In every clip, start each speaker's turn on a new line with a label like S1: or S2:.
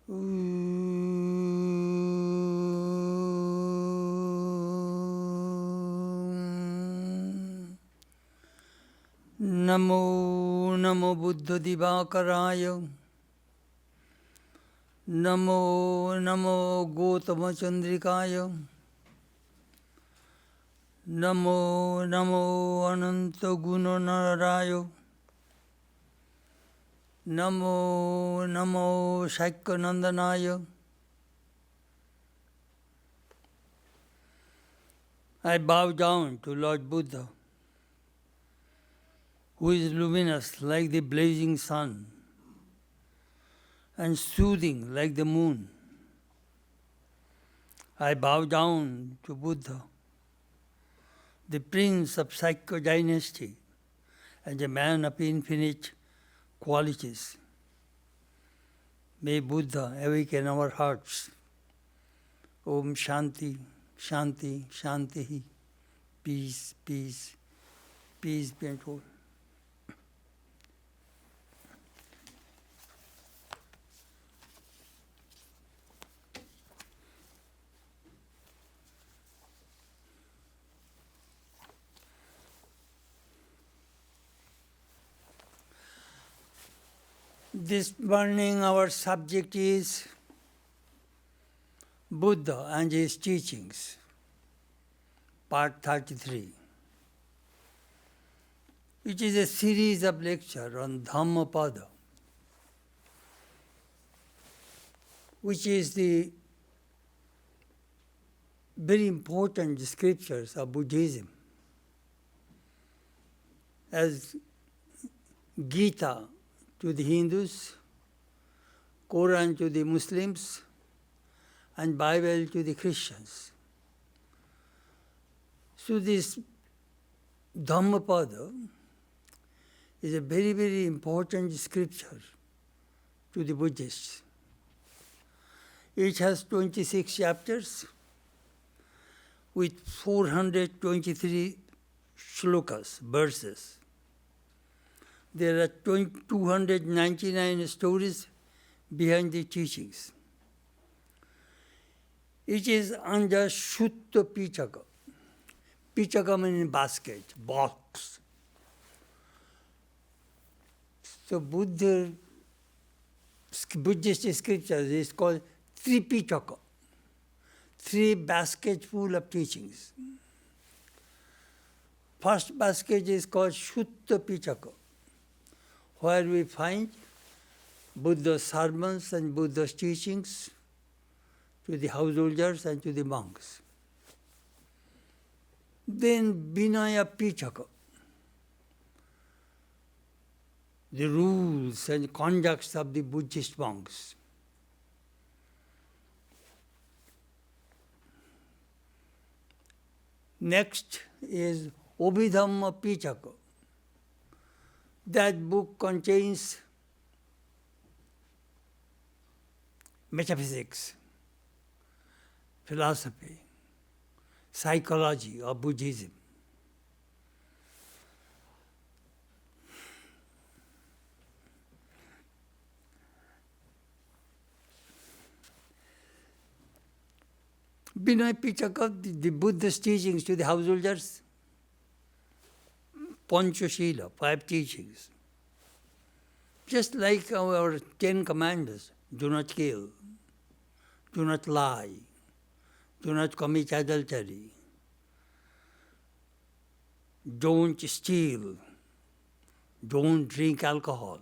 S1: Namo Namo Buddha Divakaraya. Namo Namo Gautama Chandrikaya. Namo Namo Ananta Gunanaraya. Namo Namo Shaikyanandanaya. I bow down to Lord Buddha, who is luminous like the blazing sun and soothing like the moon. I bow down to Buddha, the prince of Sakya dynasty and a man of infinite qualities. May Buddha awaken our hearts. Om Shanti, Shanti, Shanti. Peace, peace, peace be unto all. This morning our subject is Buddha and his teachings, part 33. It is a series of lectures on Dhammapada, which is the very important scriptures of Buddhism. As Gita to the Hindus, Quran to the Muslims, and Bible to the Christians. So this Dhammapada is a very, very important scripture to the Buddhists. It has 26 chapters with 423 shlokas, verses. There are 299 stories behind the teachings. It is under Shutta Pichaka. Pichaka means basket, box. So Buddhist scriptures is called Tripitaka, 3 baskets full of teachings. First basket is called Shutta Pichaka, where we find Buddha's sermons and Buddha's teachings to the householders and to the monks. Then Vinaya Pichaka, the rules and conducts of the Buddhist monks. Next is Abhidhamma Pichaka. That book contains metaphysics, philosophy, psychology of Buddhism. Vinaya Pichaka, the Buddha's teachings to the householders, Panchashila, 5 teachings. Just like our 10 commandments, do not kill, do not lie, do not commit adultery, don't steal, don't drink alcohol.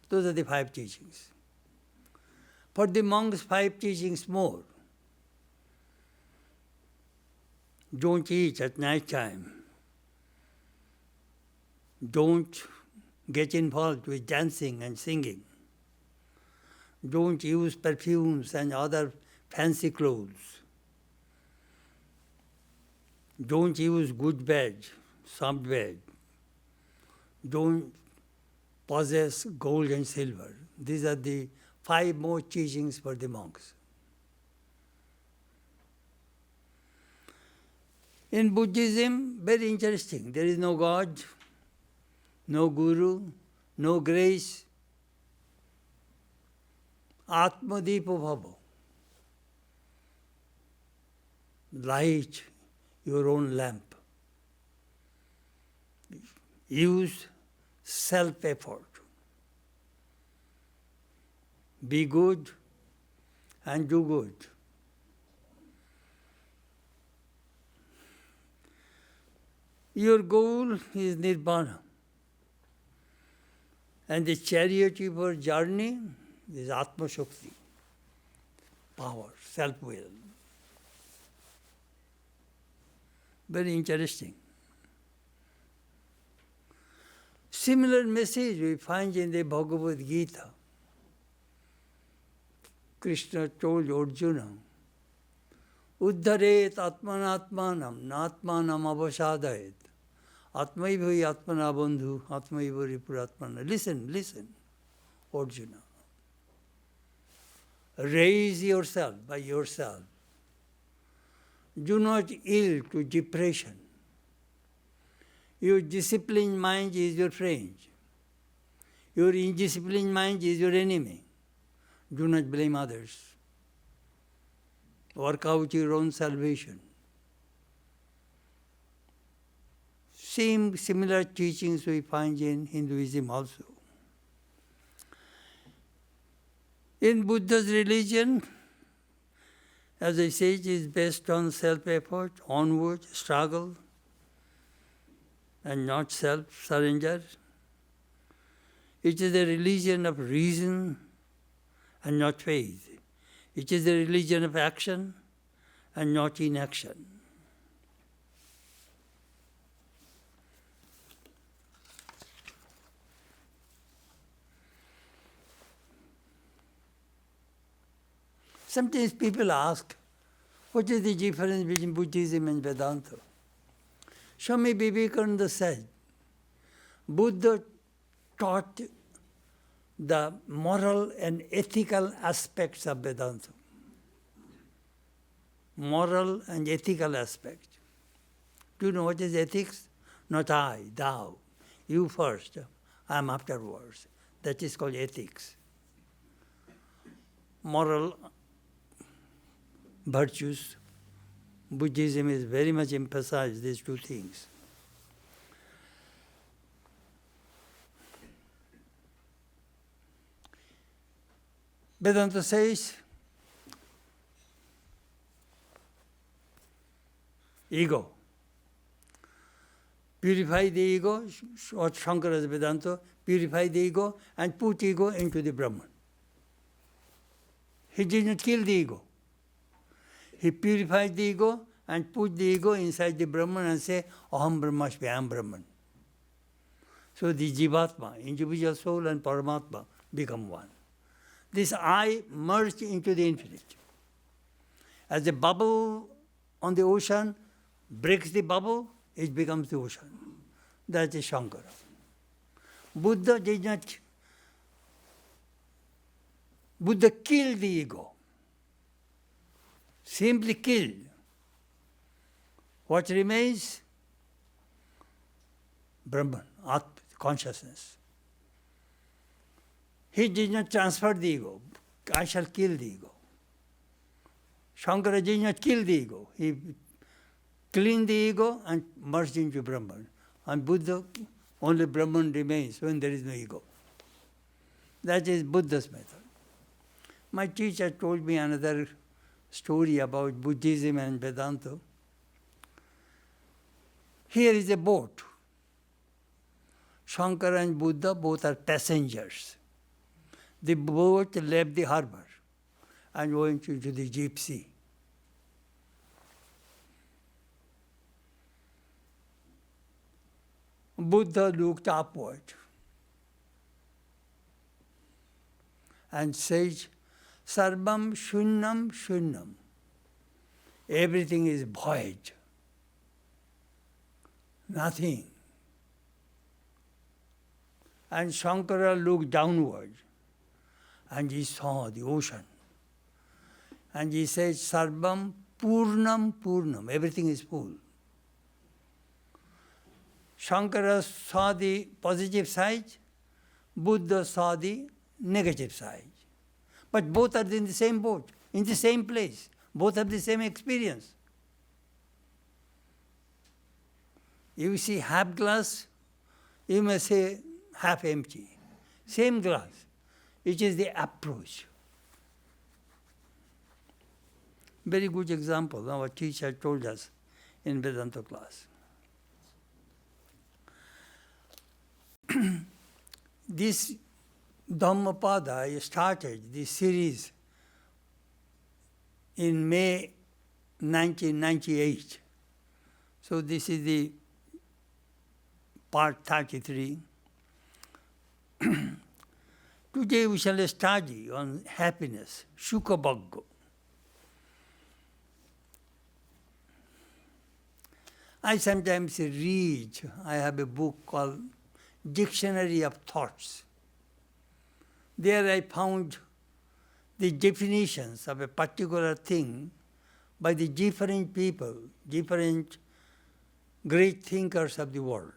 S1: Those are the 5 teachings. For the monks, 5 teachings more. Don't eat at night time. Don't get involved with dancing and singing. Don't use perfumes and other fancy clothes. Don't use good bed, soft bed. Don't possess gold and silver. These are the 5 more teachings for the monks. In Buddhism, very interesting. There is no God, no guru, no grace, Atmadipo bhava. Light your own lamp. Use self-effort. Be good and do good. Your goal is Nirvana. And the chariot of your journey is Atma Shakti, power, self-will. Very interesting. Similar message we find in the Bhagavad Gita. Krishna told Arjuna, Uddharet atmanatmanam, natmanam avasadayet. Atmaibhavi atmana bandhu, atmaibhavi puratmana. Listen, Arjuna. Raise yourself by yourself. Do not yield to depression. Your disciplined mind is your friend. Your indisciplined mind is your enemy. Do not blame others. Work out your own salvation. Similar teachings we find in Hinduism also. In Buddha's religion, as I said, it is based on self-effort, onward, struggle, and not self-surrender. It is a religion of reason and not faith. It is a religion of action and not inaction. Sometimes people ask, what is the difference between Buddhism and Vedanta? Swami Vivekananda said, Buddha taught the moral and ethical aspects of Vedanta. Moral and ethical aspect. Do you know what is ethics? Not I, thou. You first, I am afterwards. That is called ethics. Moral virtues. Buddhism is very much emphasized these two things. Vedanta says, ego. Purify the ego, what Shankara's Vedanta, purify the ego and put ego into the Brahman. He did not kill the ego. He purified the ego and put the ego inside the Brahman and say, Aham Brahmasmi, I am Brahman. So the Jivatma, individual soul and Paramatma become one. This I merged into the infinite. As the bubble on the ocean breaks the bubble, it becomes the ocean. That is Shankara. Buddha did not. Buddha killed the ego. Simply killed. What remains? Brahman, Atma, consciousness. He did not transfer the ego. I shall kill the ego. Shankara did not kill the ego. He cleaned the ego and merged into Brahman. And Buddha, only Brahman remains when there is no ego. That is Buddha's method. My teacher told me another story about Buddhism and Vedanta. Here is a boat. Shankara and Buddha both are passengers. The boat left the harbor and went into the deep sea. Buddha looked upward and says, Sarvam shunyam shunyam. Everything is void. Nothing. And Shankara looked downward and he saw the ocean. And he said, Sarvam purnam purnam. Everything is full. Shankara saw the positive side, Buddha saw the negative side. But both are in the same boat, in the same place. Both have the same experience. You see half glass, you may say half empty. Same glass. It is the approach. Very good example our teacher told us in Vedanta class. This Dhammapada, I started this series in May 1998. So this is the part 33. Today we shall study on happiness, Sukha Bhagga. I sometimes read, I have a book called Dictionary of Thoughts. There I found the definitions of a particular thing by the different people, different great thinkers of the world.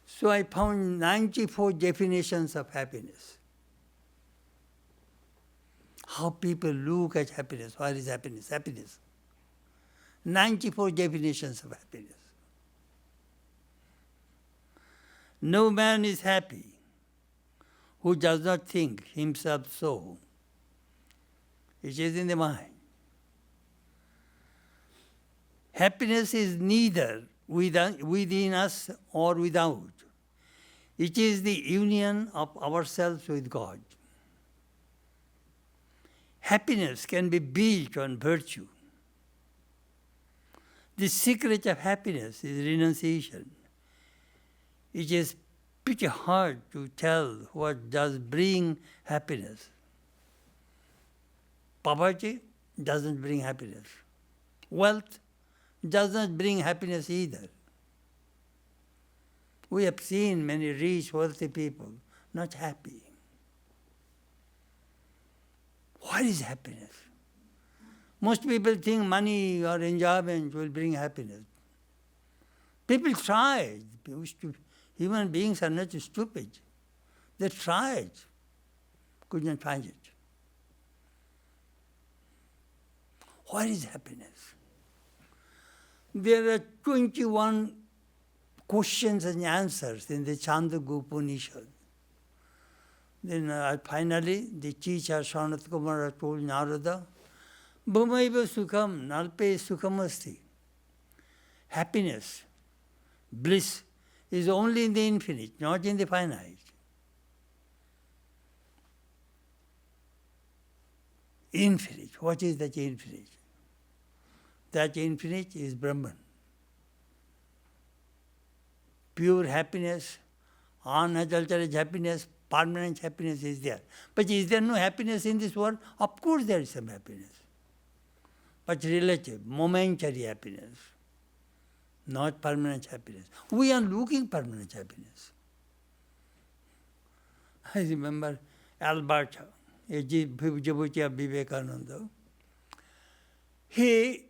S1: So I found 94 definitions of happiness. How people look at happiness. What is happiness? Happiness. 94 definitions of happiness. No man is happy who does not think himself so. It is in the mind. Happiness is neither within us or without. It is the union of ourselves with God. Happiness can be built on virtue. The secret of happiness is renunciation. It is pretty hard to tell what does bring happiness. Poverty doesn't bring happiness. Wealth does not bring happiness either. We have seen many rich, wealthy people not happy. What is happiness? Most people think money or enjoyment will bring happiness. People tried. Human beings are not stupid. They tried, could not find it. What is happiness? There are 21 questions and answers in the Chandogya Upanishad. Then finally, the teacher Sanat Kumara told Narada, Bhumaiva sukham, nalpe sukhamasti. Happiness, bliss, is only in the infinite, not in the finite. Infinite. What is that infinite? That infinite is Brahman. Pure happiness, unadulterated happiness, permanent happiness is there. But is there no happiness in this world? Of course there is some happiness. But relative, momentary happiness, not permanent happiness. We are looking permanent happiness. I remember Alberta, a devotee of Vivekananda. She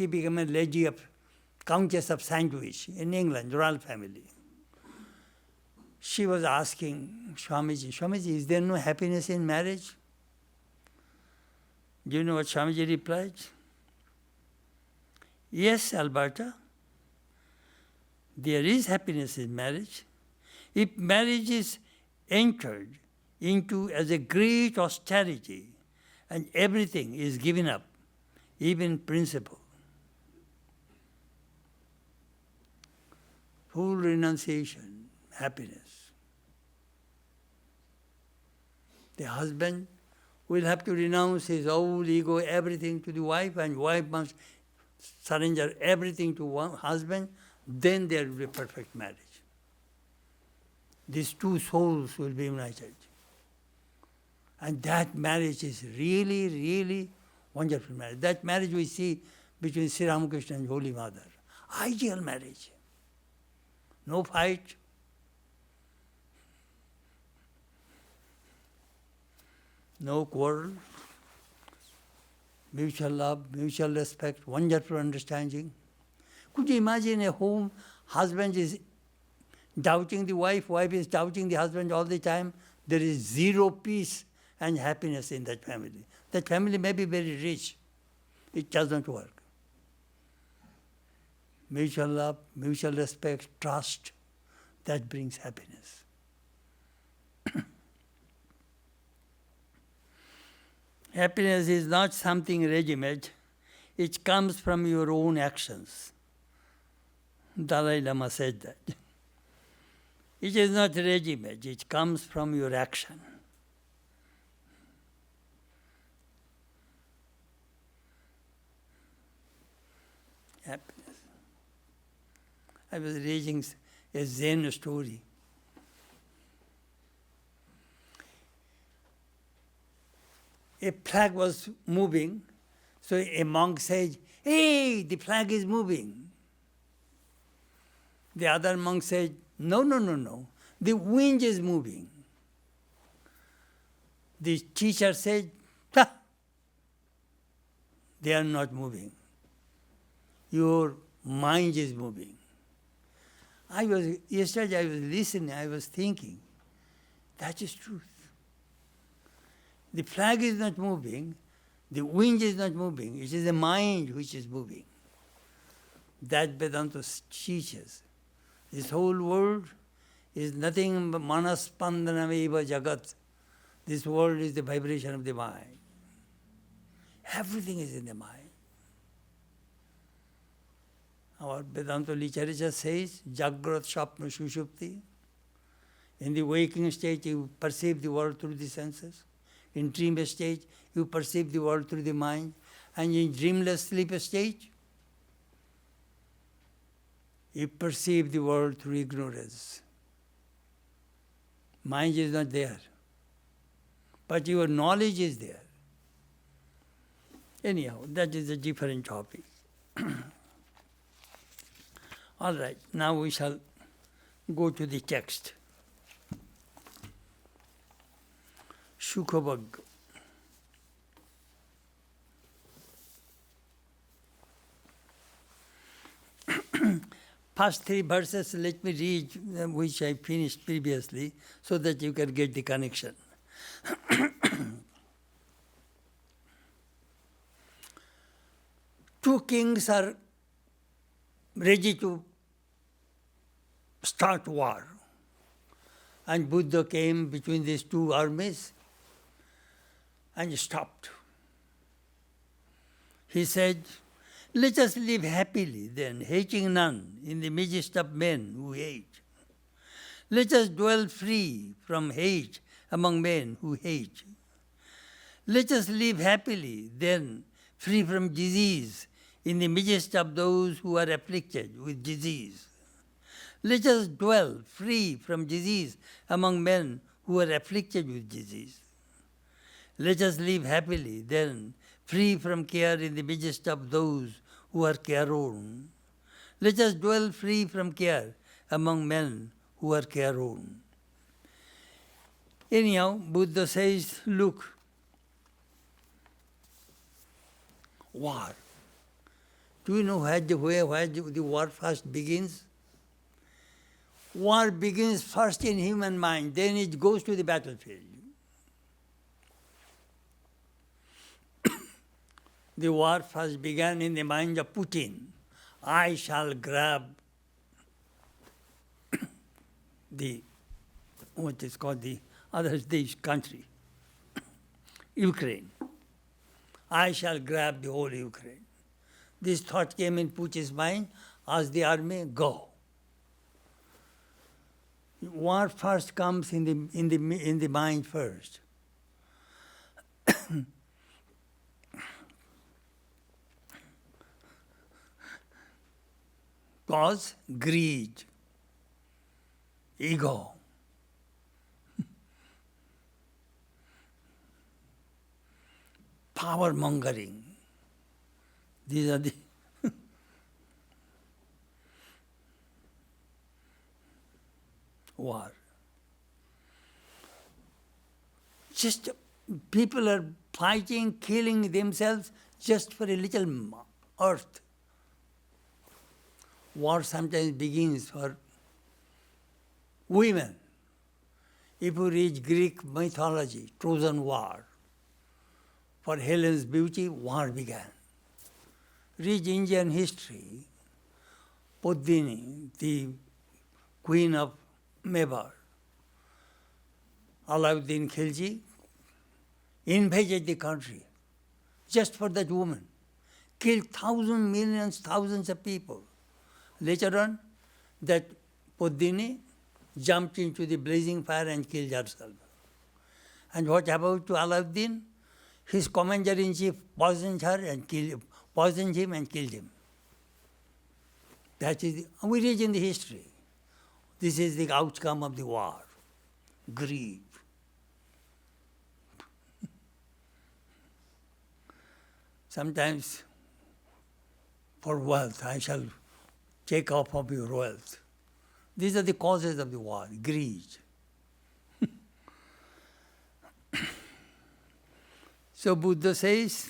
S1: became a lady of Countess of Sandwich in England, royal family. She was asking Swamiji, is there no happiness in marriage? Do you know what Swamiji replied? Yes, Alberta, there is happiness in marriage. If marriage is entered into as a great austerity and everything is given up, even principle, full renunciation, happiness. The husband will have to renounce his old ego, everything to the wife, and wife must surrender everything to one husband, then there will be perfect marriage. These two souls will be united. And that marriage is really, really wonderful marriage. That marriage we see between Sri Ramakrishna and Holy Mother. Ideal marriage. No fight. No quarrel. Mutual love, mutual respect, wonderful understanding. Could you imagine a home, husband is doubting the wife, wife is doubting the husband all the time? there is zero peace and happiness in that family. That family may be very rich. It doesn't work. Mutual love, mutual respect, trust, that brings happiness. Happiness is not something ready-made. It comes from your own actions. Dalai Lama said that. It is not ready-made. It comes from your action. Happiness. I was reading a Zen story. A flag was moving, so a monk said, "Hey, the flag is moving." The other monk said, No, the wind is moving. The teacher said, they are not moving. Your mind is moving. Yesterday I was listening, I was thinking, that is truth. The flag is not moving, the wind is not moving, it is the mind which is moving. That Vedanta teaches. This whole world is nothing but manaspandanameva jagat. This world is the vibration of the mind. Everything is in the mind. Our Vedanta literature says, Jagrat Swapna Sushupti. In the waking state, you perceive the world through the senses. In dream state, you perceive the world through the mind. And in dreamless sleep state, you perceive the world through ignorance. Mind is not there, but your knowledge is there. Anyhow, that is a different topic. All right, now we shall go to the text. Shukhabhag. First 3 verses, let me read, which I finished previously, so that you can get the connection. Two kings are ready to start war. And Buddha came between these two armies and stopped. He said, "Let us live happily then, hating none, in the midst of men who hate. Let us dwell free from hate among men who hate. Let us live happily then, free from disease, in the midst of those who are afflicted with disease. Let us dwell free from disease among men who are afflicted with disease. Let us live happily then, free from care in the midst of those who are care-worn. Let us dwell free from care among men who are care-worn." Anyhow, Buddha says, look, war. Do you know where the war first begins? War begins first in human mind, then it goes to the battlefield. The war first began in the mind of Putin. I shall grab what is called the other country, Ukraine. I shall grab the whole Ukraine. This thought came in Putin's mind, asked the army, go. War first comes in the mind first. Cause greed, ego. Power mongering. These are the war. Just people are fighting, killing themselves just for a little earth. War sometimes begins for women. If you read Greek mythology, Trojan War, for Helen's beauty, war began. Read Indian history, Padmini, the queen of Mebar, Alauddin Khilji, invaded the country just for that woman. Killed thousands, millions, thousands of people. Later on, that Padmini jumped into the blazing fire and killed herself. And what happened to Alauddin? His commander-in-chief poisoned him and killed him. That is, we read in the history. This is the outcome of the war. Greed. Sometimes, for wealth, I shall take off of your wealth. These are the causes of the war, greed. So Buddha says,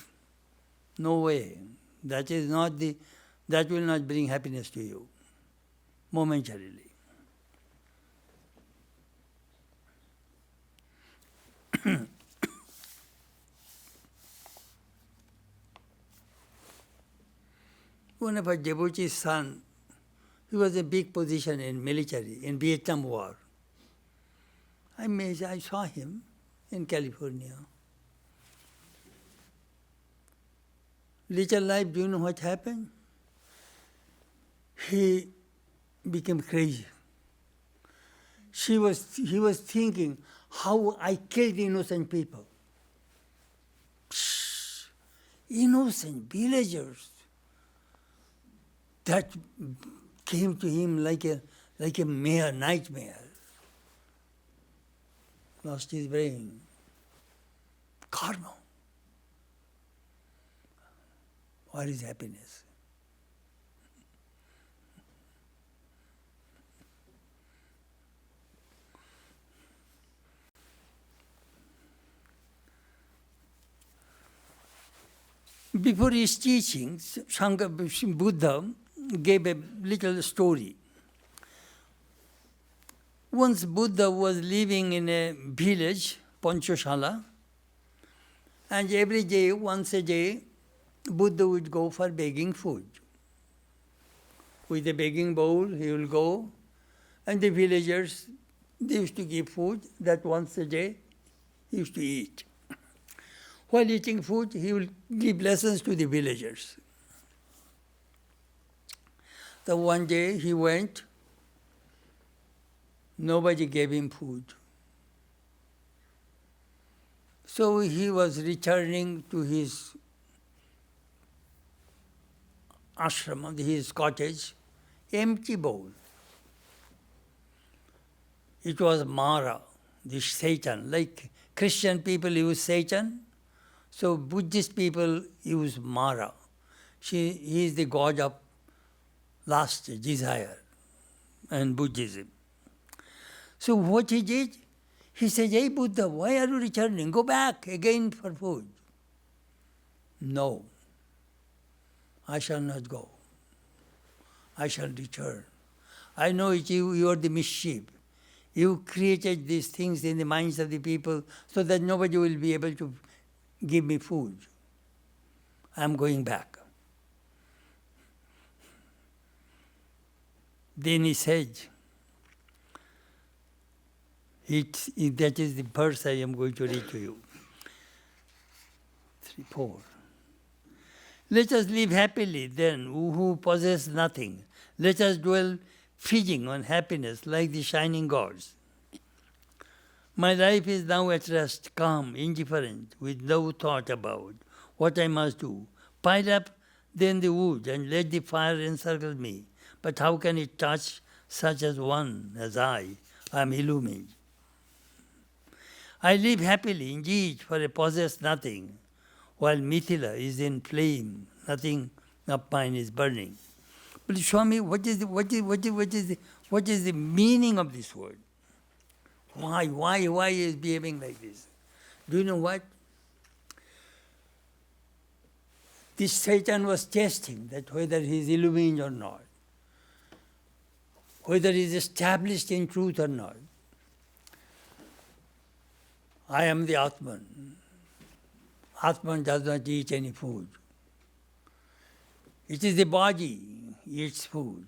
S1: no way. That will not bring happiness to you, momentarily. One of our devotee's son, he was a big position in military, in Vietnam War. I saw him in California. Later life, do you know what happened? He became crazy. He was thinking, how I killed innocent people. Innocent villagers. That came to him like a nightmare. Lost his brain. Karma. What is happiness? Before his teachings, Buddha gave a little story. Once Buddha was living in a village, Panchashala, and every day, once a day, Buddha would go for begging food. With a begging bowl, he will go, and the villagers, they used to give food that once a day he used to eat. While eating food, he will give lessons to the villagers. So one day he went, nobody gave him food. So he was returning to his ashram, his cottage, empty bowl. It was Mara, the Satan. Like Christian people use Satan, so Buddhist people use Mara. He is the god of last desire and Buddhism. So what he did, he said, hey Buddha, why are you returning? Go back again for food. No, I shall not go. I shall return. I know you are the mischief. You created these things in the minds of the people so that nobody will be able to give me food. I am going back. Then he said, that is the verse I am going to read to you. 3, 4. Let us live happily then, who possess nothing. Let us dwell feeding on happiness like the shining gods. My life is now at rest, calm, indifferent, with no thought about what I must do. Pile up then the wood and let the fire encircle me. But how can it touch such as one as I? I am illumined. I live happily indeed, for I possess nothing, while Mithila is in flame, nothing of mine is burning. But Swami, what is the meaning of this word? Why is behaving like this? Do you know what? This Satan was testing that whether he is illumined or not, whether he is established in truth or not. I am the Atman. Atman does not eat any food. It is the body eats food.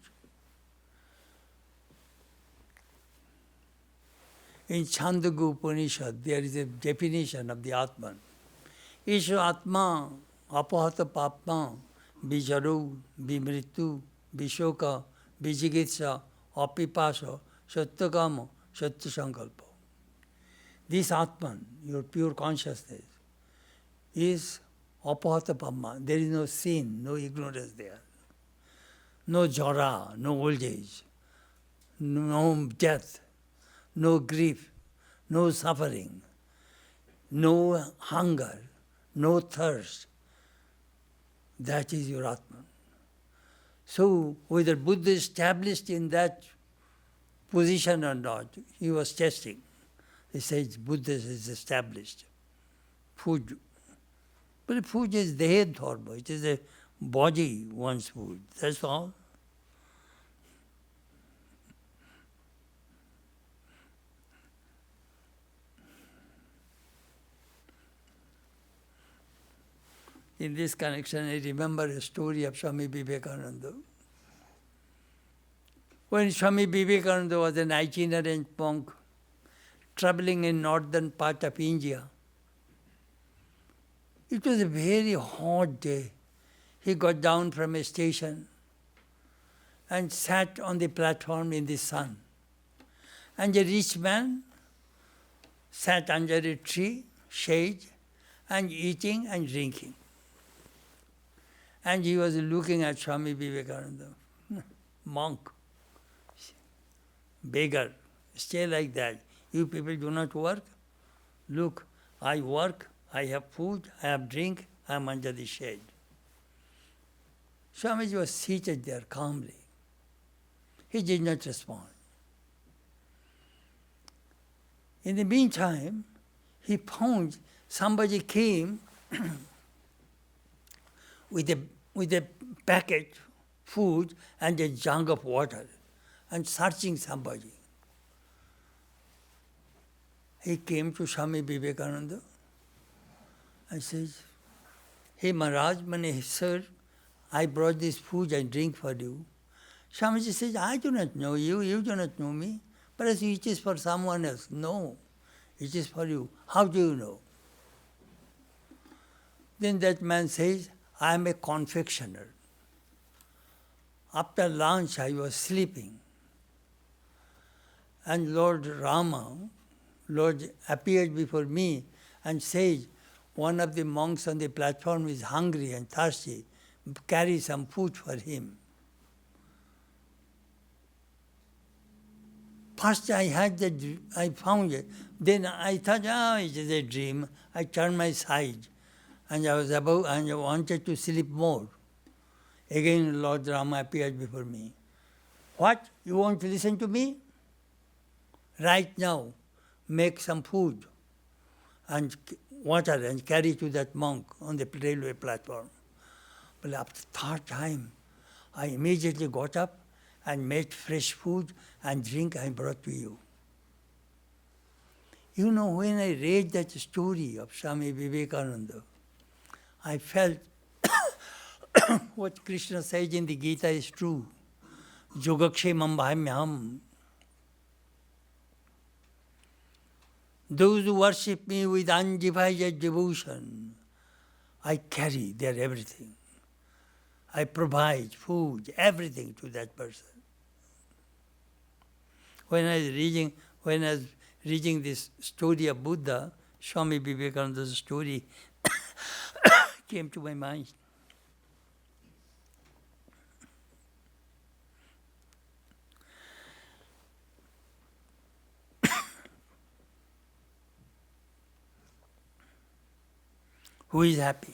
S1: In Chandogya Upanishad, there is a definition of the Atman. Isha Atma, apahata papma, bijaru, bimritu, bishoka, bijigitsa, apipasa, satyakama, satyasankalpa. This Atman, your pure consciousness, is apahata papma. There is no sin, no ignorance there. No jara, no old age, no death, no grief, no suffering, no hunger, no thirst. That is your Atman. So whether Buddha established in that position or not, he was testing. He says Buddha is established. Food. But food is deha dharma. It is a body wants food. That's all. In this connection, I remember a story of Swami Vivekananda. When Swami Vivekananda was an itinerant monk traveling in northern part of India, it was a very hot day. He got down from a station and sat on the platform in the sun. And a rich man sat under a tree, shade, and eating and drinking. And he was looking at Swami Vivekananda, monk, beggar, stay like that. You people do not work? Look, I work, I have food, I have drink, I am under the shade. Swamiji was seated there calmly. He did not respond. In the meantime, he found somebody came with a packet, food, and a jug of water, and searching somebody. He came to Swami Vivekananda and says, "Hey Maharaj, sir, I brought this food and drink for you." Swamiji says, "I do not know you, you do not know me. Perhaps it is for someone else." "No, it is for you." "How do you know?" Then that man says, "I am a confectioner. After lunch I was sleeping. And Lord appeared before me and said, one of the monks on the platform is hungry and thirsty. Carry some food for him." First I found it. Then I thought, it is a dream. I turned my side. And I wanted to sleep more. Again Lord Rama appeared before me. "What? You want to listen to me? Right now, make some food and water and carry to that monk on the railway platform." But after third time, I immediately got up and made fresh food and drink I brought to you. You know, when I read that story of Swami Vivekananda, I felt what Krishna says in the Gita is true. Yogakshemam bhaimyam. Those who worship me with undivided devotion, I carry their everything. I provide food, everything to that person. When I was reading this story of Buddha, Swami Vivekananda's story came to my mind. Who is happy?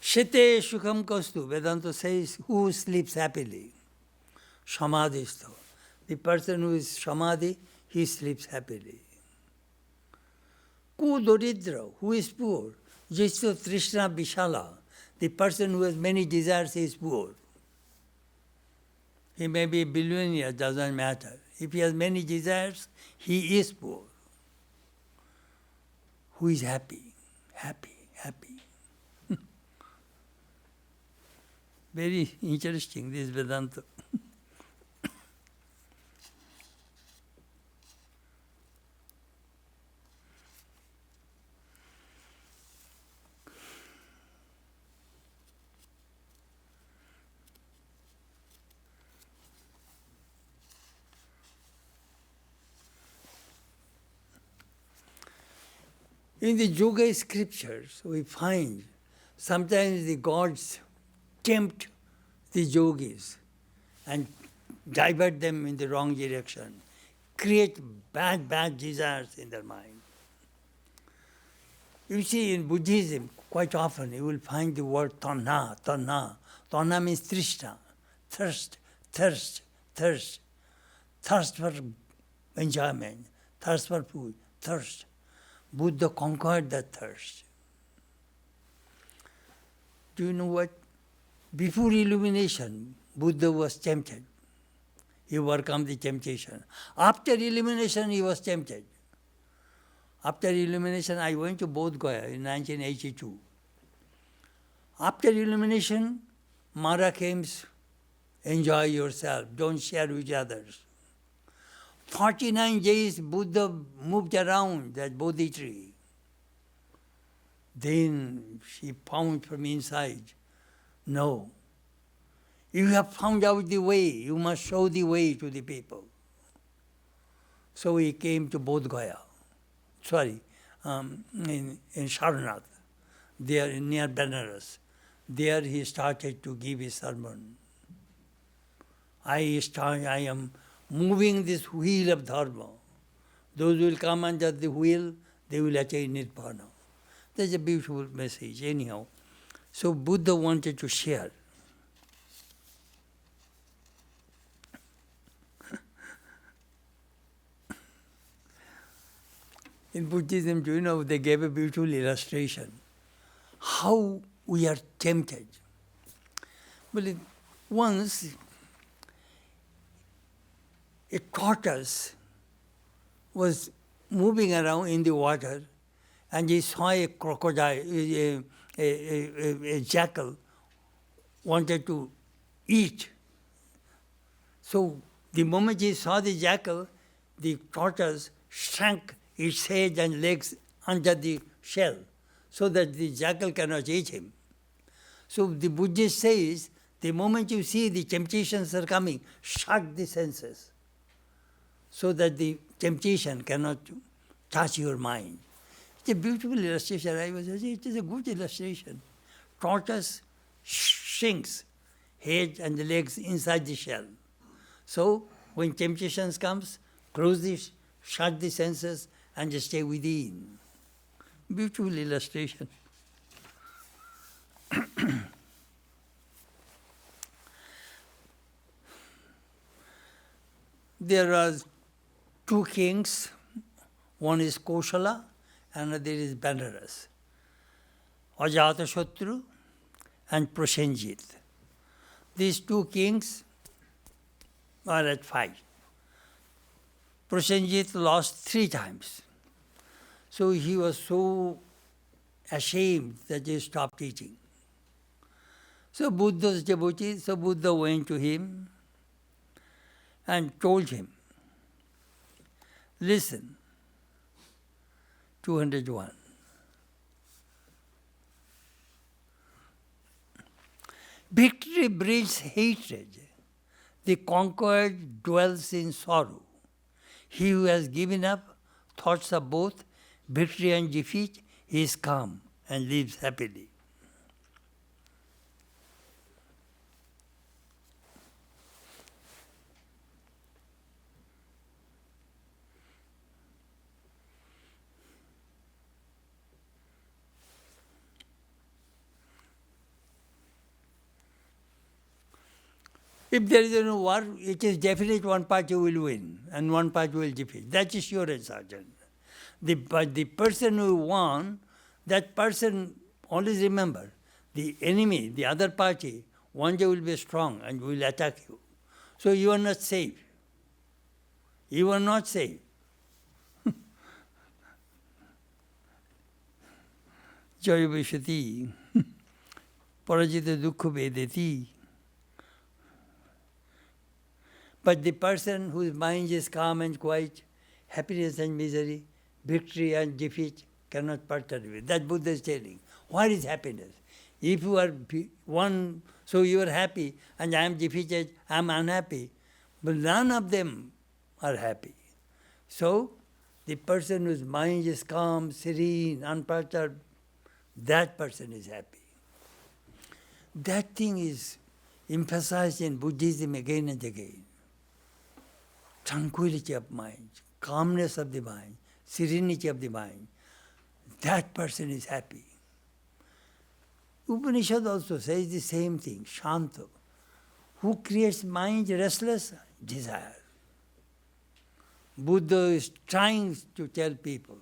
S1: Shite Shukham Kastu, Vedanta says, who sleeps happily? Samadhisto. The person who is Samadhi, he sleeps happily. Ku doridra, who is poor? Jistu trishna vishala. The person who has many desires is poor. He may be a billionaire, doesn't matter. If he has many desires, he is poor. Who is happy? Happy, happy. Very interesting, this Vedanta. In the yoga scriptures, we find sometimes the gods tempt the yogis and divert them in the wrong direction, create bad desires in their mind. You see, in Buddhism, quite often you will find the word tanha, tanha. Tanha means trishna, thirst, thirst, thirst. Thirst for enjoyment, thirst for food, thirst. Buddha conquered that thirst. Do you know what? Before illumination, Buddha was tempted. He overcome the temptation. After illumination, he was tempted. After illumination, I went to Bodh Gaya in 1982. After illumination, Mara came, enjoy yourself, don't share with others. 49 days Buddha moved around that Bodhi tree. Then she found from inside, no, you have found out the way, you must show the way to the people. So he came to Bodh Gaya, in Sarnath, there near Benares. There he started to give his sermon. I am moving this wheel of dharma. Those who will come under the wheel, they will attain nirvana. That's a beautiful message, anyhow. So Buddha wanted to share. In Buddhism, do you know, they gave a beautiful illustration. How we are tempted. Well, once a tortoise was moving around in the water and he saw a crocodile, a jackal wanted to eat. So the moment he saw the jackal, the tortoise shrank its head and legs under the shell so that the jackal cannot eat him. So the Buddhist says, the moment you see the temptations are coming, shut the senses so that the temptation cannot touch your mind. It's a beautiful illustration. I was saying, it is a good illustration. Tortoise shrinks, head and the legs inside the shell. So when temptations comes, shut the senses and just stay within. Beautiful illustration. There are two kings. One is Koshala, another is Benares. Ajatashatru and Prosenjit. These two kings are at fight. Prosenjit lost 3 times. So he was so ashamed that he stopped eating. So Buddha went to him and told him, listen, 201. Victory breeds hatred. The conquered dwells in sorrow. He who has given up thoughts of both victory and defeat, he is calm and lives happily. If there is no war, it is definite one party will win and one party will defeat. That is sure and certain. But the person who won, that person, always remember, the enemy, the other party, one day will be strong and will attack you. So you are not safe. You are not safe. Jaya Vishati, Parajita Dukkha Vedati. But the person whose mind is calm and quiet, happiness and misery, victory and defeat cannot partake with. That Buddha is telling. What is happiness? If you are one, so you are happy, and I am defeated, I am unhappy. But none of them are happy. So, the person whose mind is calm, serene, unperturbed, that person is happy. That thing is emphasized in Buddhism again and again. Tranquility of mind, calmness of the mind, serenity of the mind. That person is happy. Upanishad also says the same thing, Shanta. Who creates mind restless? Desire. Buddha is trying to tell people,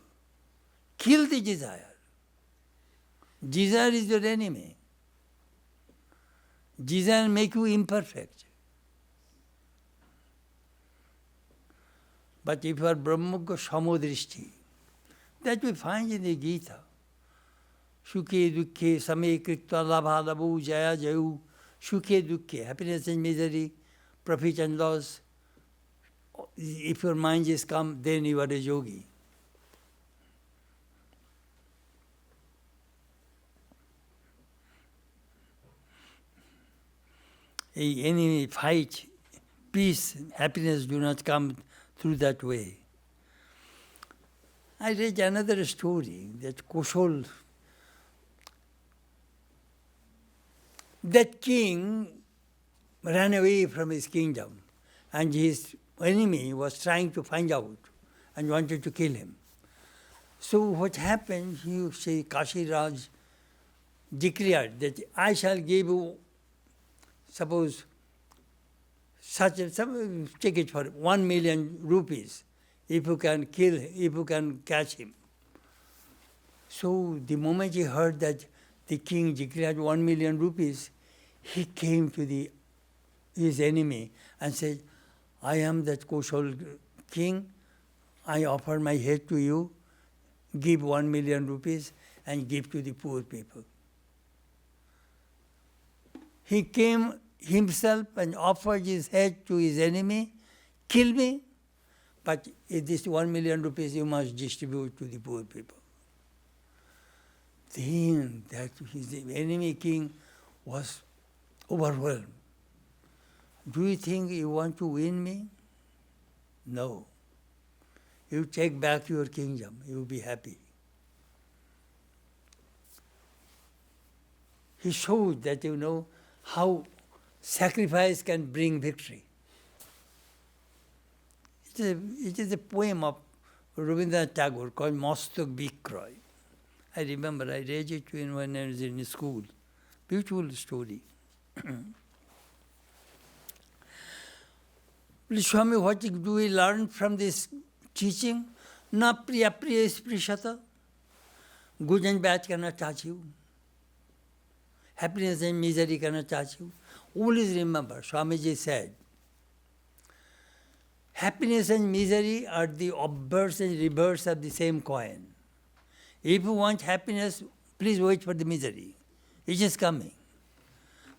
S1: kill the desire. Desire is your enemy. Desire makes you imperfect. But if you are Brahmagya Samodrishti, that we find in the Gita. Sukhe dukkhe same kritva labha labhu jaya jayu. Sukhe dukkhe, happiness and misery, profit and loss. If your mind is calm, then you are a yogi. Any fight, peace, happiness do not come through that way. I read another story that Kushal, that king ran away from his kingdom and his enemy was trying to find out and wanted to kill him. So what happened, Kashi Raj declared that I shall give you, suppose, take it for 1 million rupees if you can catch him. So the moment he heard that the king declared 1 million rupees, he came to his enemy and said, I am that Kushal king, I offer my head to you, give 1 million rupees and give to the poor people. He came himself and offered his head to his enemy, kill me, but this 1 million rupees you must distribute to the poor people. Then that his enemy king was overwhelmed. Do you think you want to win me? No. You take back your kingdom, you will be happy. He showed that, how sacrifice can bring victory. It is a poem of Rabindranath Tagore called Mastak Bikroy. I remember I read it when I was in school. Beautiful story. Swami, what do we learn from this teaching? Na priya priya sprishata. Good and bad cannot touch you. Happiness and misery cannot touch you. Always remember, Swamiji said, happiness and misery are the obverse and reverse of the same coin. If you want happiness, please wait for the misery. It is coming.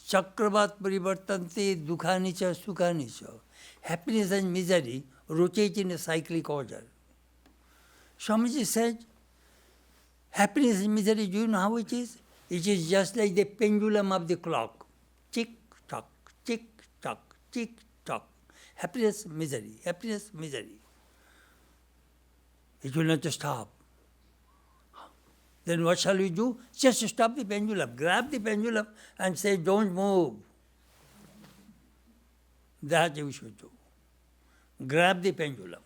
S1: Chakravat parivartante dukhani cha sukhani cha. Happiness and misery rotate in a cyclic order. Swamiji said, happiness and misery, do you know how it is? It is just like the pendulum of the clock. Tick, tock, tick, tock, tick, tock. Happiness, misery, happiness, misery. It will not stop. Then what shall we do? Just stop the pendulum, grab the pendulum and say, don't move. That you should do. Grab the pendulum.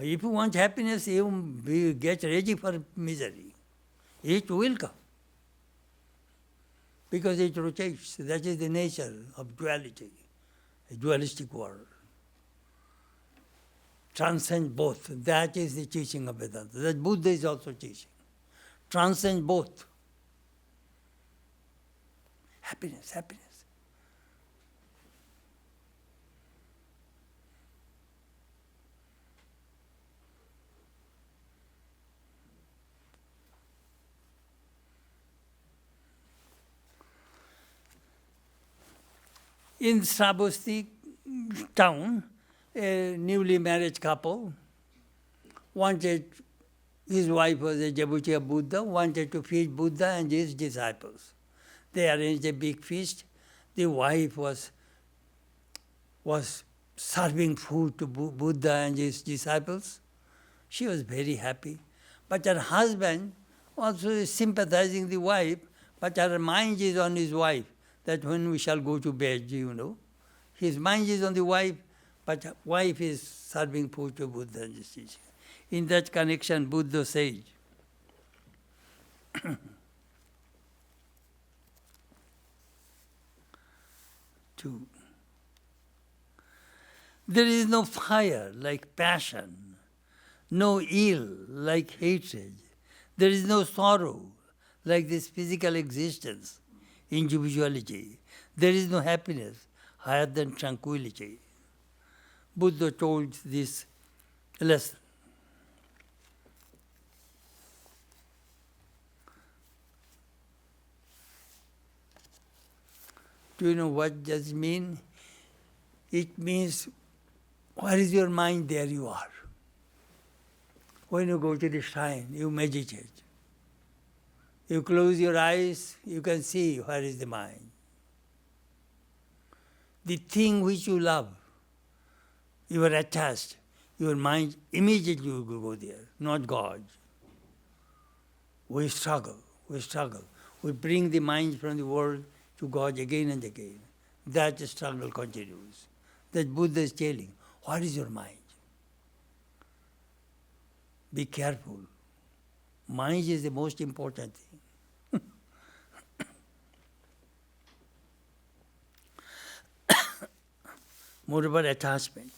S1: If you want happiness, you get ready for misery. It will come. Because it rotates. That is the nature of duality, a dualistic world. transcend both. That is the teaching of Vedanta. That Buddha is also teaching. Transcend both. Happiness, happiness. In Srabosti town, a newly married couple wanted, his wife was a devotee of Buddha, wanted to feed Buddha and his disciples. They arranged a big feast. The wife was serving food to Buddha and his disciples. She was very happy. But her husband also is sympathizing the wife, but her mind is on his wife, that when we shall go to bed, His mind is on the wife, but wife is serving food to Buddha and his teaching. In that connection, Buddha says, there is no fire like passion, no ill like hatred. There is no sorrow like this physical existence, individuality. There is no happiness higher than tranquility. Buddha told this lesson. Do you know what does it mean? It means, where is your mind, there you are. When you go to the shrine, you meditate. You close your eyes, you can see where is the mind. The thing which you love, you are attached, your mind immediately will go there, not God. We struggle. We bring the mind from the world to God again and again. That struggle continues. That Buddha is telling, what is your mind? Be careful. Mind is the most important thing. Moreover, attachment.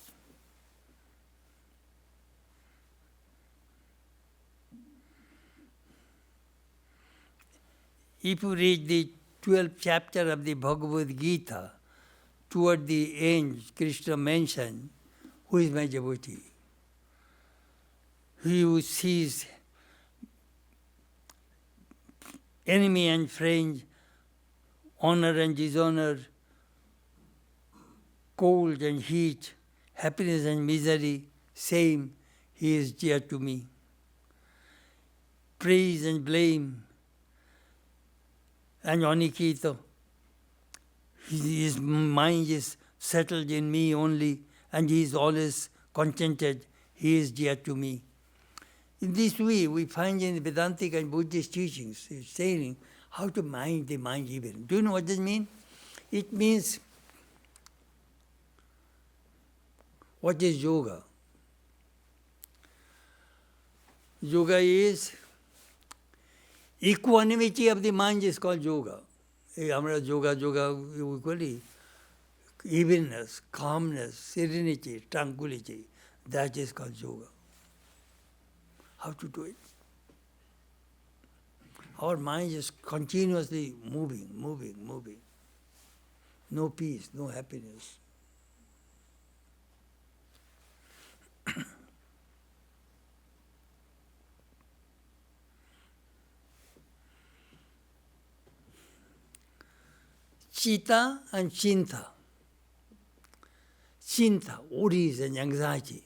S1: If you read the 12th chapter of the Bhagavad Gita, toward the end, Krishna mentioned, who is my devotee? He who sees enemy and friend, honor and dishonor, cold and heat, happiness and misery, same, he is dear to me. Praise and blame, and Anikita, his mind is settled in me only, and he is always contented, he is dear to me. In this way, we find in the Vedantic and Buddhist teachings, it's saying how to mind the mind even. Do you know what this means? It means, what is yoga? Yoga is, equanimity of the mind is called yoga. Yoga, equally, evenness, calmness, serenity, tranquility, that is called yoga. How to do it? Our mind is continuously moving. No peace, no happiness. Chitta and Chinta. Chinta, worries and anxiety.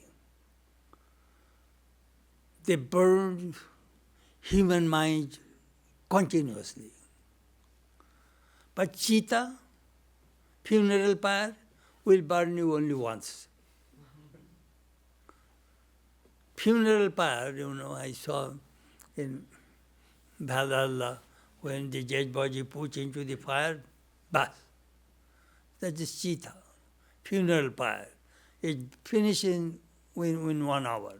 S1: They burn human mind continuously. But Chitta, funeral pyre, will burn you only once. Funeral pyre, I saw in Bhadalla, when the dead body put into the fire, bas. That is Chitta, funeral pyre. It finishes in 1 hour.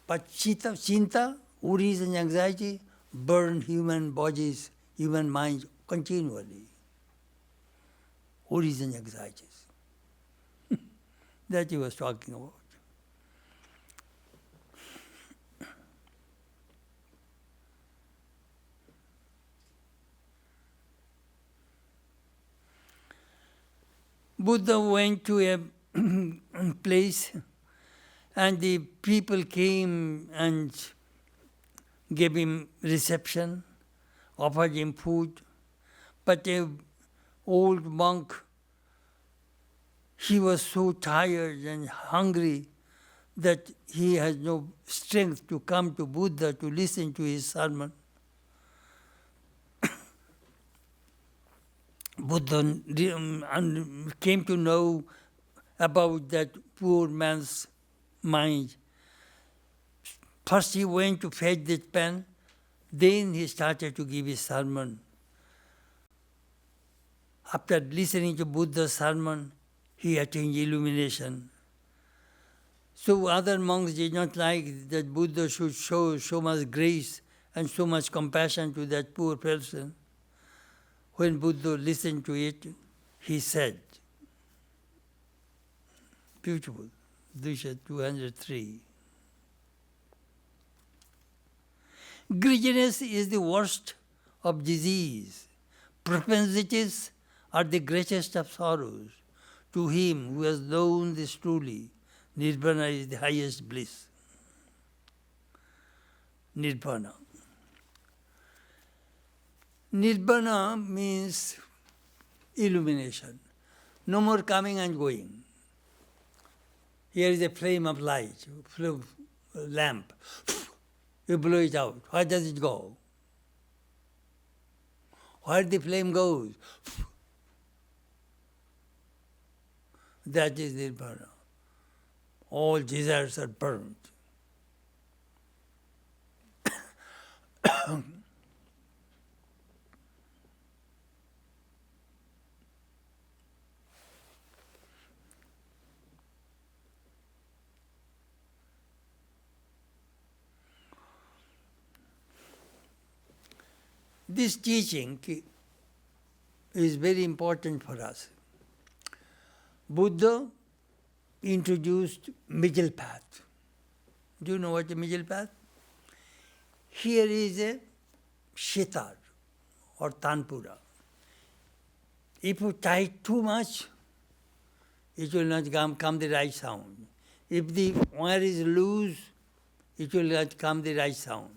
S1: But Chinta, worries and anxiety burn human bodies, human minds continually. Worries and anxieties. that he was talking about. Buddha went to a place and the people came and gave him reception, offered him food. But an old monk, he was so tired and hungry that he has no strength to come to Buddha to listen to his sermon. Buddha came to know about that poor man's mind. First he went to fetch that pen, then he started to give his sermon. After listening to Buddha's sermon, he attained illumination. So other monks did not like that Buddha should show so much grace and so much compassion to that poor person. When Buddha listened to it, he said, beautiful, Dusha 203. Greediness is the worst of disease. Propensities are the greatest of sorrows. To him who has known this truly, Nirvana is the highest bliss. Nirvana. Nirvana means illumination. No more coming and going. Here is a flame of light, lamp. You blow it out. Where does it go? Where the flame goes? That is Nirvana. All desires are burned. This teaching is very important for us. Buddha introduced middle path. Do you know what is middle path? Here is a sitar or tanpura. If you tie too much, it will not come the right sound. If the wire is loose, it will not come the right sound.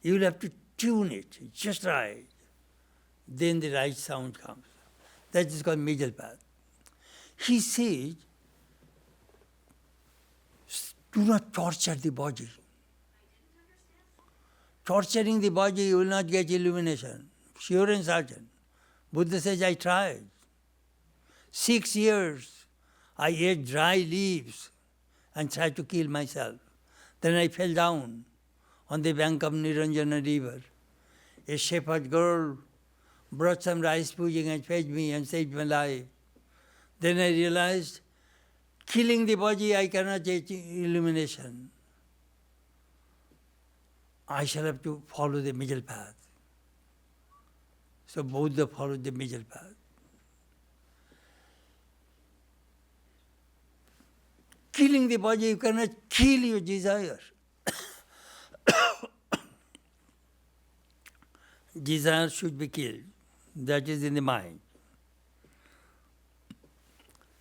S1: You will have to tune it just right. Then the right sound comes. That is called middle path. He says, do not torture the body. Torturing the body, you will not get illumination. Sure and certain. Buddha says, I tried. 6 years, I ate dry leaves and tried to kill myself. Then I fell down on the bank of Niranjana river. A shepherd girl brought some rice pudding and fed me and saved my life. Then I realized, killing the body, I cannot get illumination. I shall have to follow the middle path. So Buddha followed the middle path. Killing the body, you cannot kill your desire. Desire should be killed. That is in the mind.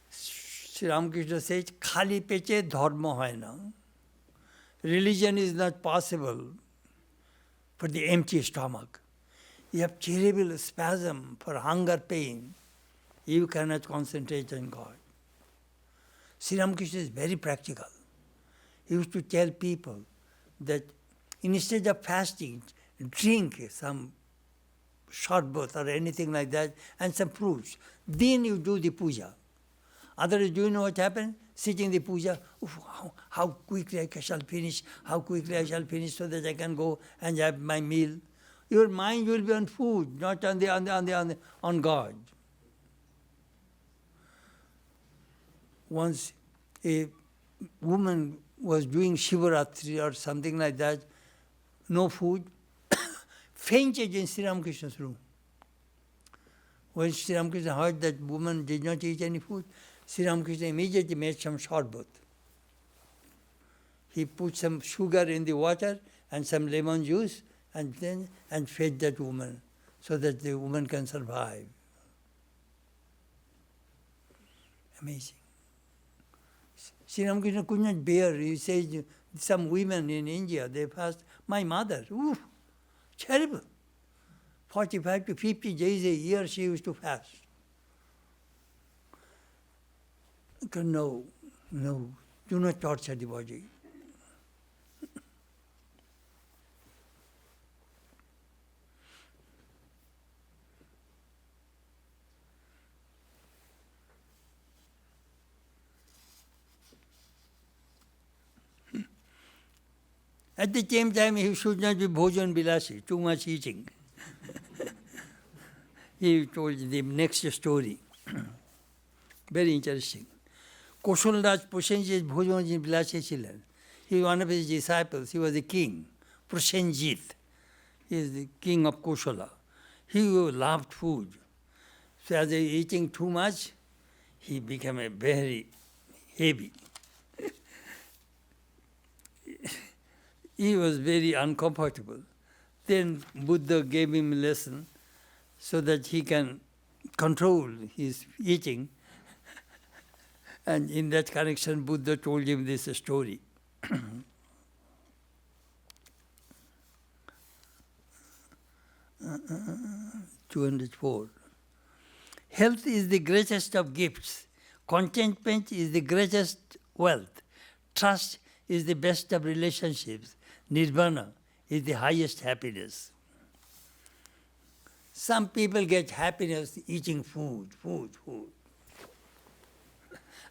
S1: Sri Ramakrishna says, khali peche dharma hai na. Religion is not possible for the empty stomach. You have terrible spasm for hunger, pain. You cannot concentrate on God. Sri Ramakrishna is very practical. He used to tell people that instead of fasting, drink some sharbat or anything like that and some fruits. Then you do the puja. Otherwise, do you know what happened? Sitting the puja, how quickly I shall finish, so that I can go and have my meal. Your mind will be on food, not on God. Once a woman was doing Shivaratri or something like that, no food, fainted in Sri Ramakrishna's room. When Sri Ramakrishna heard that woman did not eat any food, Sri Ramakrishna immediately made some sharbat. He put some sugar in the water and some lemon juice and fed that woman so that the woman can survive. Amazing. Sri Ramakrishna could not bear. He says some women in India, they fast. My mother, terrible. 45 to 50 days a year she used to fast. No, do not torture the body. At the same time, he should not be bhojan bilasi, too much eating. He told the next story. Very interesting. Koshalraj Prosenjit bhojan bilasi ছিলেন. He was one of his disciples. He was the king, Prosenjit. He is the king of Kosala. He loved food. So as he was eating too much, he became a very heavy. He was very uncomfortable. Then Buddha gave him a lesson so that he can control his eating. And in that connection, Buddha told him this story. 204. Health is the greatest of gifts. Contentment is the greatest wealth. Trust is the best of relationships. Nirvana is the highest happiness. Some people get happiness eating food.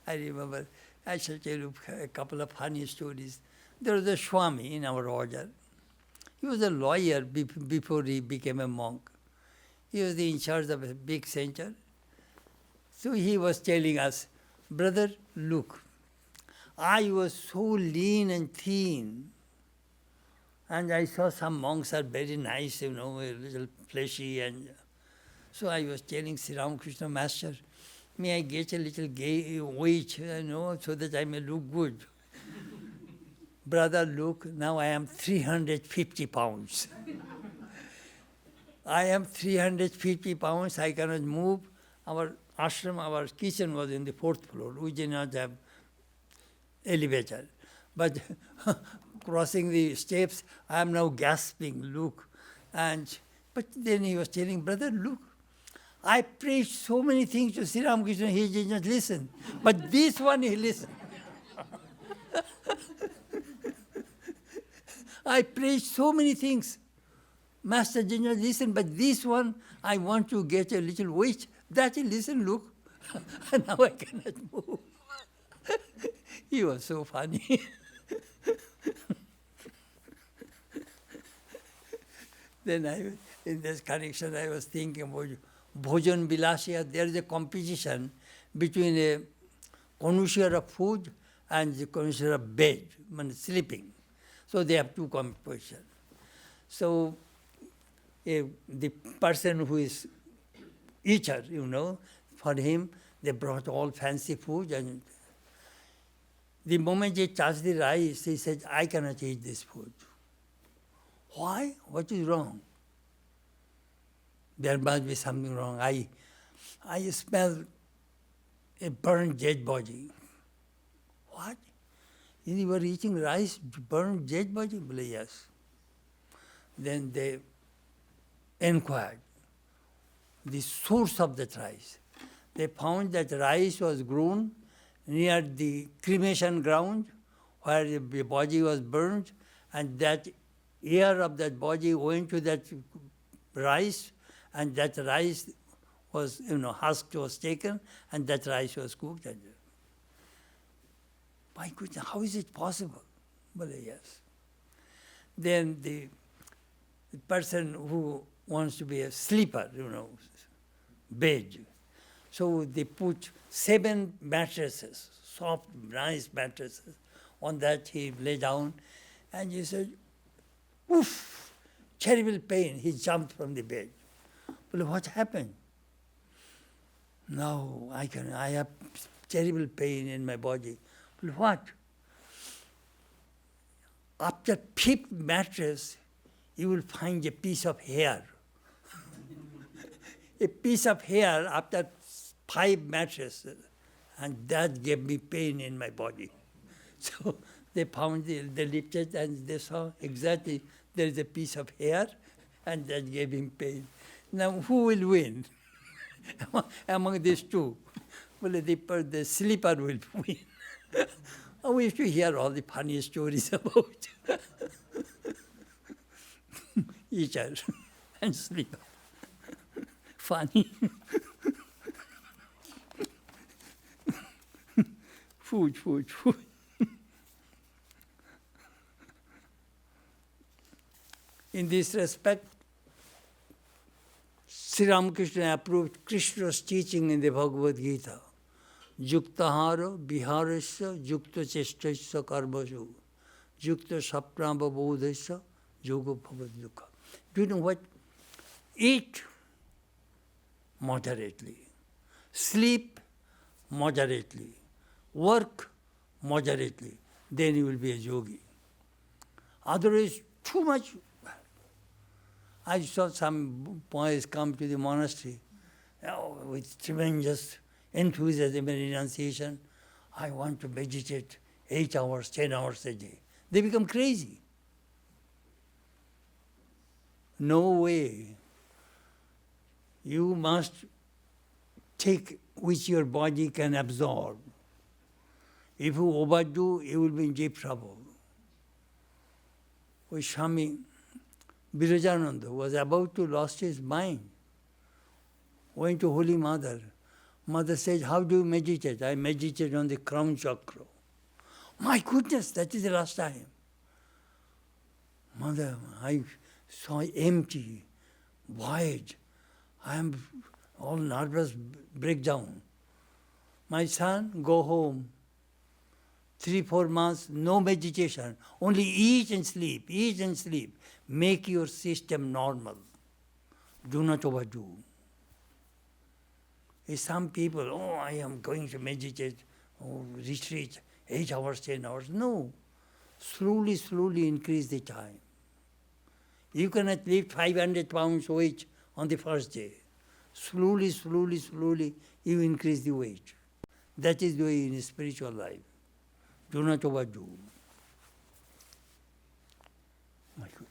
S1: I remember, I shall tell you a couple of funny stories. There was a Swami in our order. He was a lawyer before he became a monk. He was in charge of a big center. So he was telling us, brother, look, I was so lean and thin. And I saw some monks are very nice, a little fleshy. And so I was telling Sri Ramakrishna, Master, may I get a little weight, so that I may look good. Brother, look, now I am 350 pounds. I am 350 pounds, I cannot move. Our ashram, our kitchen was in the 4th floor. We did not have elevator. But crossing the steps, I am now gasping, look. But then he was telling, brother, look, I preached so many things to Sri Ramakrishna, he did not listen. But this one he listened. I preached so many things. Master did not listen, but this one, I want to get a little weight. That he listened, look. Now I cannot move. He was so funny. Then in this connection, I was thinking about bhojan bilasya. There is a competition between a connoisseur of food and the connoisseur of bed, sleeping. So they have two competitions. So the person who is eater, for him, they brought all fancy food, and the moment he touched the rice, he said, I cannot eat this food. Why? What is wrong? There must be something wrong. I smell a burned dead body. What? You were eating rice, burned dead body? Well, yes. Then they inquired the source of that rice. They found that rice was grown near the cremation ground where the body was burned, and that air of that body went to that rice, and that rice was, husk was taken, and that rice was cooked. My goodness, how is it possible? Well, yes. Then the person who wants to be a sleeper, bed. So they put 7 mattresses, soft, nice mattresses. On that he lay down, and he said, oof, terrible pain. He jumped from the bed. Well, what happened? Now I have terrible pain in my body. What? After fifth mattress, you will find a piece of hair. A piece of hair after 5 mattresses. And that gave me pain in my body. So they found, they lifted and they saw exactly there is a piece of hair and that gave him pain. Now who will win among these two? Well, the sleeper will win. We used to hear all the funny stories about eater and sleeper. Funny. Food. In this respect, Sri Ramakrishna approved Krishna's teaching in the Bhagavad Gita. Yuktahara viharasya yukta chestasya karmasya yukta sapnava bodhasya yoga bhavad dukkha. Do you know what? Eat moderately. Sleep moderately. Work moderately. Then you will be a yogi. Otherwise, too much. I saw some boys come to the monastery with tremendous enthusiasm and renunciation. I want to meditate 8 hours, 10 hours a day. They become crazy. No way. You must take which your body can absorb. If you overdo, you will be in deep trouble. Swami Chetanananda was about to lose his mind. Went to Holy Mother. Mother said, how do you meditate? I meditate on the crown chakra. My goodness, that is the last time. Mother, I saw empty, void. I am all nervous breakdown. My son, go home. 3-4 months, no meditation. Only eat and sleep, eat and sleep. Make your system normal. Do not overdo. Some people, I am going to meditate, retreat, 8 hours, 10 hours. No. Slowly increase the time. You cannot lift 500 pounds weight on the first day. Slowly, you increase the weight. That is the way in spiritual life. Do not overdo. My goodness.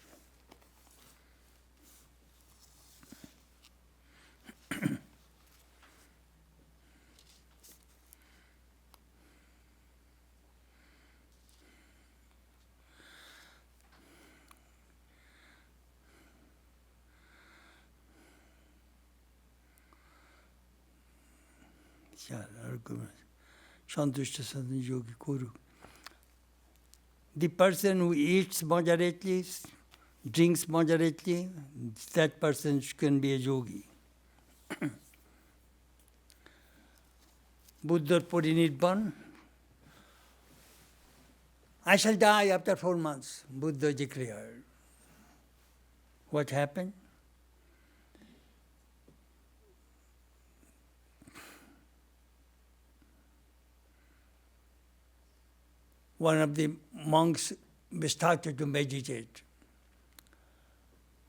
S1: Santushta Yogi Kuru. The person who eats moderately, drinks moderately, that person can be a yogi. Buddha Parinirvan. I shall die after 4 months, Buddha declared. What happened? One of the monks started to meditate.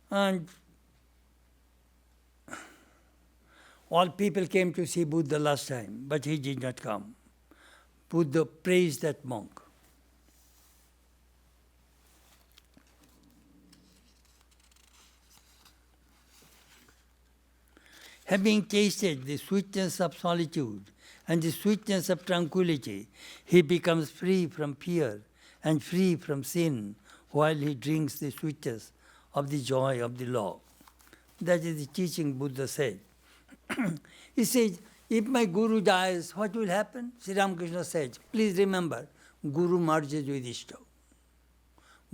S1: And all people came to see Buddha last time, but he did not come. Buddha praised that monk. Having tasted the sweetness of solitude and the sweetness of tranquility, he becomes free from fear and free from sin while he drinks the sweetness of the joy of the law. That is the teaching Buddha said. He said, if my Guru dies, what will happen? Sri Ramakrishna said, please remember, Guru merges with Ishta.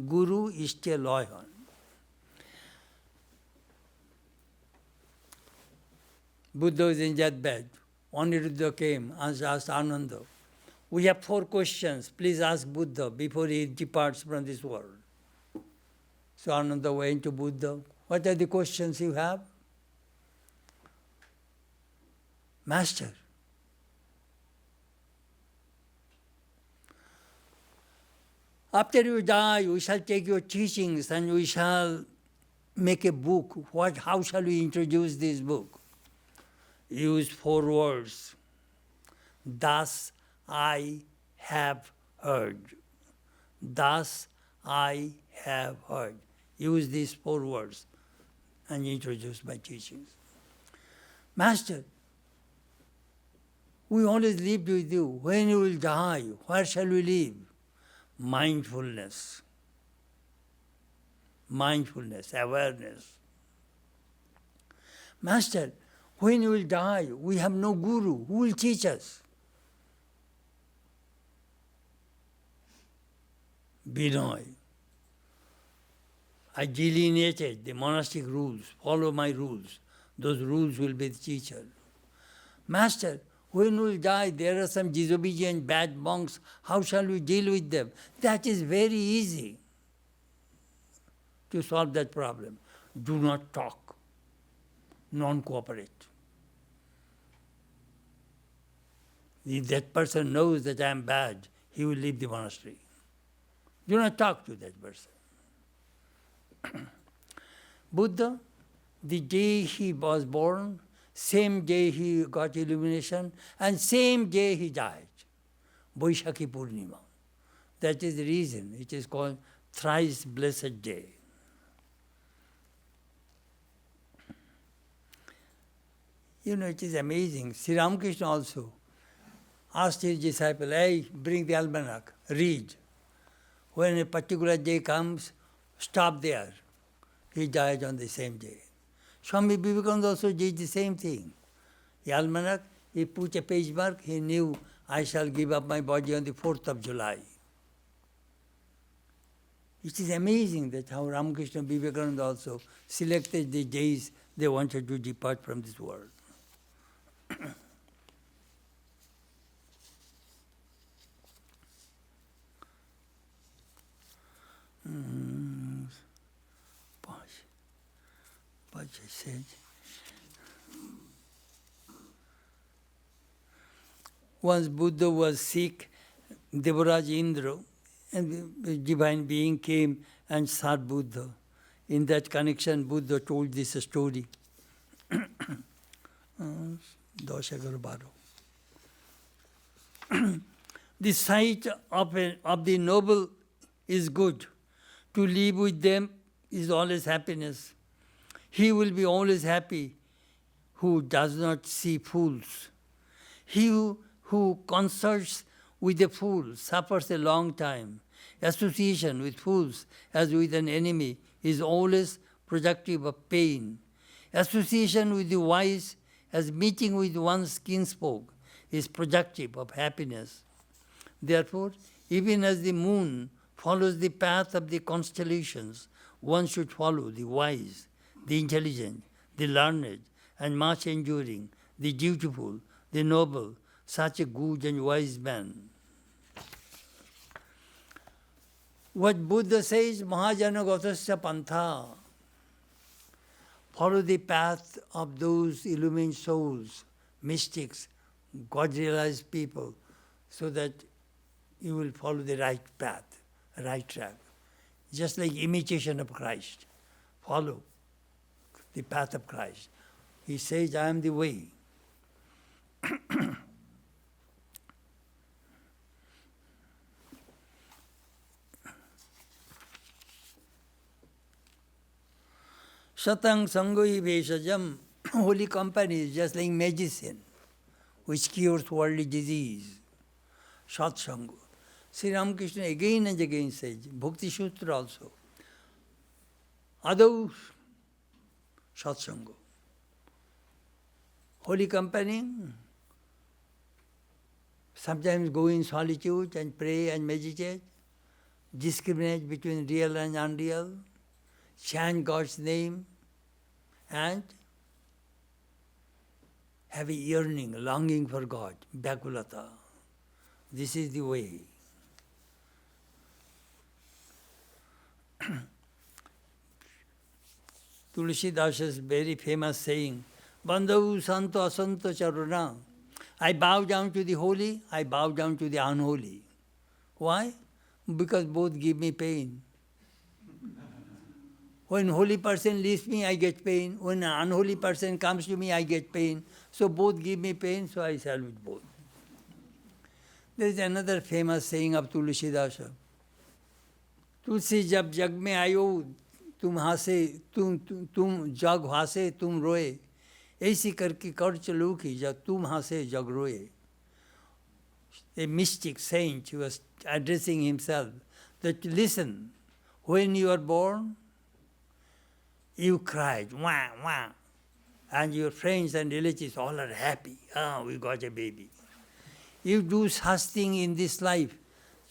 S1: Guru Ishta Loyan. Buddha was in that bed. Aniruddha came and asked Ananda, we have 4 questions. Please ask Buddha before he departs from this world. So Ananda went to Buddha. What are the questions you have? Master, After you die, we shall take your teachings and we shall make a book. How shall we introduce this book? Use 4 words. Thus I have heard. Thus I have heard. Use these 4 words and introduce my teachings. Master, we always lived with you. When you will die, where shall we live? Mindfulness. Mindfulness, awareness. Master, when you will die, we have no guru. Who will teach us? Binoy. I delineated the monastic rules. Follow my rules. Those rules will be the teacher. Master, when we will die, there are some disobedient, bad monks. How shall we deal with them? That is very easy to solve that problem. Do not talk. Non-cooperate. If that person knows that I am bad, he will leave the monastery. Do not talk to that person. Buddha, the day he was born, same day he got illumination, and same day he died. Vaishakhi Purnima. That is the reason it is called thrice blessed day. You know, it is amazing. Sri Ramakrishna also asked his disciple, hey, bring the almanac, read. When a particular day comes, stop there. He died on the same day. Swami Vivekananda also did the same thing. The almanac, he put a page mark, he knew I shall give up my body on the 4th of July. It is amazing that how Ramakrishna Vivekananda also selected the days they wanted to depart from this world. Pacha said, once Buddha was sick, Devaraj Indra, and the divine being came and served Buddha. In that connection, Buddha told this story. The sight of the noble is good. To live with them is always happiness. He will be always happy who does not see fools. He who consorts with a fool suffers a long time. Association with fools as with an enemy is always productive of pain. Association with the wise as meeting with one's kinsfolk is productive of happiness. Therefore, even as the moon follows the path of the constellations, one should follow the wise, the intelligent, the learned, and much enduring, the dutiful, the noble, such a good and wise man. What Buddha says, Mahajana Gatasya Pantha, follow the path of those illumined souls, mystics, God-realized people, so that you will follow the right path, right track. Just like imitation of Christ. Follow the path of Christ. He says, I am the way. Satang Sangoi Veshajam, holy company is just like medicine, which cures worldly disease. Satsanga. Sri Ramakrishna again and again says, Bhakti Sutra also. Adau Satsanga. Holy company, sometimes go in solitude and pray and meditate, discriminate between real and unreal, chant God's name, and have a yearning, longing for God, Byakulata. This is the way. Tulsidasa's very famous saying, Bandhavu Santo Asanto Charuna. I bow down to the holy, I bow down to the unholy. Why? Because both give me pain. When holy person leaves me, I get pain. When an unholy person comes to me, I get pain. So both give me pain, so I salute both. There is another famous saying of Tulsidasa. तुलसी जब जग में आयो तुम हंसे तुम जग हंसे तुम रोए ऐसी करके कर चलो कि जब तुम हंसे जग रोए. A mystic saint was addressing himself that listen, when you are born, you cried, wah, wah, and your friends and relatives all are happy. Ah, we got a baby. You do such thing in this life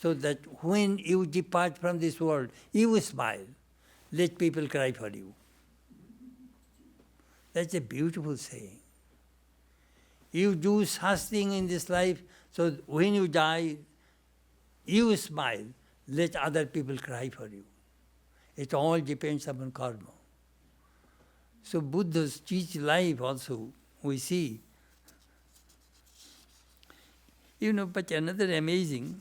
S1: so that when you depart from this world, you smile. Let people cry for you. That's a beautiful saying. You do such thing in this life so that when you die, you smile. Let other people cry for you. It all depends upon karma. So Buddha's teach life also, we see. But another amazing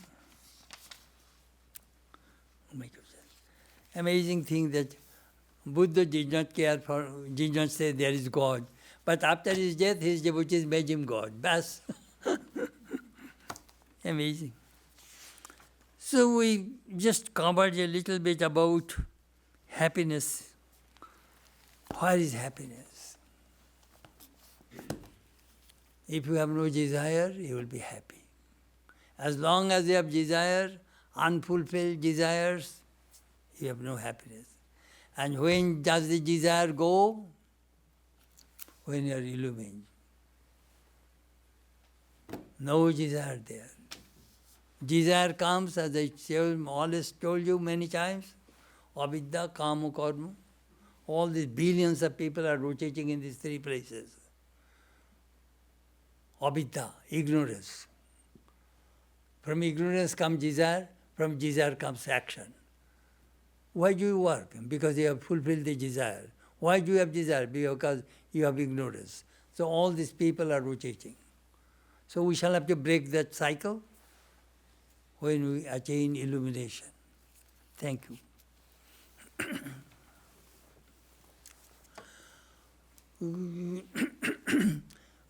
S1: thing that Buddha did not say there is God. But after his death, his devotees made him God. Bas. Amazing. So we just covered a little bit about happiness. Where is happiness? If you have no desire, you will be happy. As long as you have desire, unfulfilled desires, you have no happiness. And when does the desire go? When you are illumined. No desire there. Desire comes, as I always told you many times, avidya, kama, karma. All these billions of people are rotating in these three places. Avidya, ignorance. From ignorance comes desire, from desire comes action. Why do you work? Because you have fulfilled the desire. Why do you have desire? Because you have ignorance. So all these people are rotating. So we shall have to break that cycle when we attain illumination. Thank you.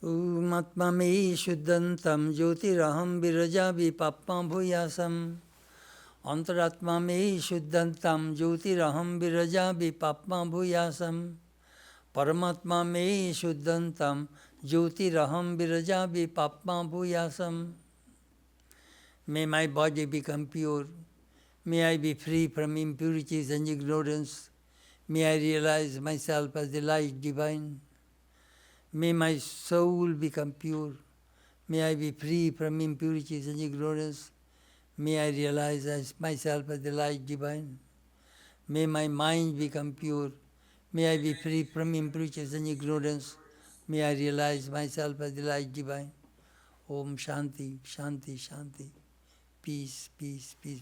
S1: Matma me shuddhantam jyotiraham viraja vipapma bhuyasam. Antaratma me shuddhantam jyotiraham viraja vipapma bhuyasam. Paramatma me shuddhantam jyotiraham viraja vipapma bhuyasam. May my body become pure. May I be free from impurities and ignorance. May I realize myself as the light divine. May my soul become pure. May I be free from impurities and ignorance. May I realize myself as the light divine. May my mind become pure. May I be free from impurities and ignorance. May I realize myself as the light divine. Om Shanti, Shanti, Shanti. Peace, peace, peace.